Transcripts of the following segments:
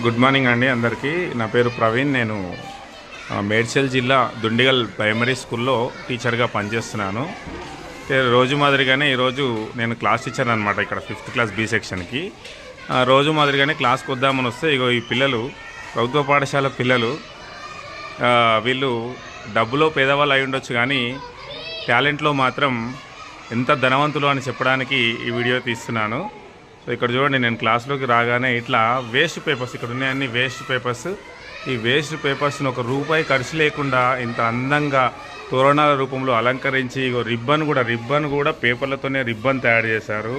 Good morning అండి అందరికీ. నా పేరు ప్రవీణ్. నేను మేడ్చల్ జిల్లా దుండిగల్ ప్రైమరీ స్కూల్లో టీచర్గా పనిచేస్తున్నాను. రోజు మాదిరిగానే ఈరోజు నేను క్లాస్ టీచర్ అనమాట. ఇక్కడ 5th క్లాస్ బి సెక్షన్కి రోజు మాదిరిగానే క్లాస్కి వద్దామని వస్తే ఇగో ఈ పిల్లలు ప్రభుత్వ పాఠశాల పిల్లలు. వీళ్ళు డబ్బులో పేదవాళ్ళు అయి ఉండొచ్చు కానీ టాలెంట్లో మాత్రం ఎంత ధనవంతులు అని చెప్పడానికి ఈ వీడియో తీస్తున్నాను. సో ఇక్కడ చూడండి, నేను క్లాస్లోకి రాగానే ఇట్లా వేస్ట్ పేపర్స్, ఇక్కడ ఉన్నాయన్నీ వేస్ట్ పేపర్స్. ఈ వేస్ట్ పేపర్స్ని ₹1 ఖర్చు లేకుండా ఇంత అందంగా తోరణాల రూపంలో అలంకరించి రిబ్బన్ కూడా పేపర్లతోనే రిబ్బన్ తయారు చేశారు.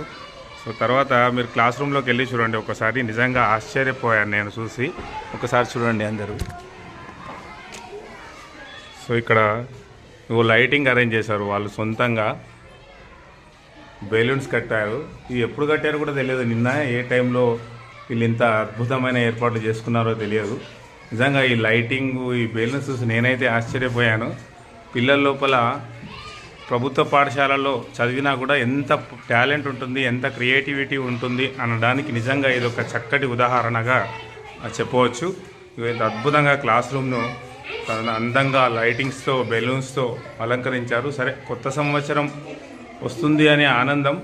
సో తర్వాత మీరు క్లాస్ రూమ్లోకి వెళ్ళి చూడండి ఒకసారి. నిజంగా ఆశ్చర్యపోయాను నేను చూసి. ఒకసారి చూడండి అందరూ. సో ఇక్కడ లైటింగ్ అరేంజ్ చేశారు వాళ్ళు సొంతంగా. బెలూన్స్ కట్టారు. ఇవి ఎప్పుడు కట్టారో కూడా తెలియదు. నిన్న ఏ టైంలో వీళ్ళు ఇంత అద్భుతమైన ఏర్పాట్లు చేసుకున్నారో తెలియదు. నిజంగా ఈ లైటింగ్, ఈ బెలూన్స్ చూసి నేనైతే ఆశ్చర్యపోయాను. పిల్లల లోపల ప్రభుత్వ పాఠశాలలో చదివినా కూడా ఎంత టాలెంట్ ఉంటుంది, ఎంత క్రియేటివిటీ ఉంటుంది అనడానికి నిజంగా ఇది ఒక చక్కటి ఉదాహరణగా చెప్పవచ్చు. ఇంత అద్భుతంగా క్లాస్ రూమ్ను అందంగా లైటింగ్స్తో బెలూన్స్తో అలంకరించారు. సరే, కొత్త సంవత్సరం వస్తుంది అనే ఆనందం.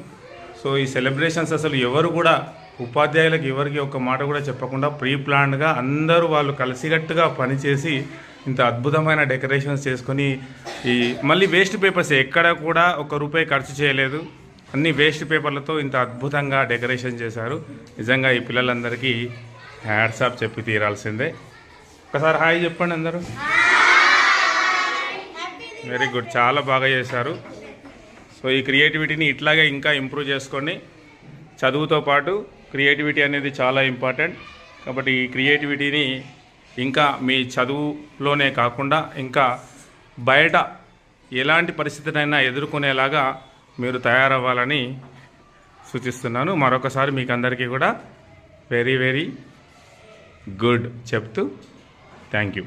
సో ఈ సెలబ్రేషన్స్ అసలు ఎవరు కూడా ఉపాధ్యాయులకు ఎవరికి ఒక మాట కూడా చెప్పకుండా ప్రీ ప్లాన్డ్గా అందరూ వాళ్ళు కలిసికట్టుగా పనిచేసి ఇంత అద్భుతమైన డెకరేషన్స్ చేసుకొని ఈ మళ్ళీ వేస్ట్ పేపర్స్ ఎక్కడ కూడా ₹1 ఖర్చు చేయలేదు. అన్ని వేస్ట్ పేపర్లతో ఇంత అద్భుతంగా డెకరేషన్ చేశారు. నిజంగా ఈ పిల్లలందరికీ హ్యాట్స్ ఆఫ్ చెప్పి తీరాల్సిందే. ఒకసారి హాయ్ చెప్పండి అందరూ. వెరీ గుడ్, చాలా బాగా చేశారు. సో ఈ క్రియేటివిటీని ఇట్లాగే ఇంకా ఇంప్రూవ్ చేసుకోండి. చదువుతో పాటు క్రియేటివిటీ అనేది చాలా ఇంపార్టెంట్. కాబట్టి ఈ క్రియేటివిటీని ఇంకా మీ చదువులోనే కాకుండా ఇంకా బయట ఎలాంటి పరిస్థితినైనా ఎదుర్కొనేలాగా మీరు తయారవ్వాలని సూచిస్తున్నాను. మరొకసారి మీకు అందరికీ కూడా వెరీ వెరీ గుడ్ చెప్తూ థ్యాంక్ యూ.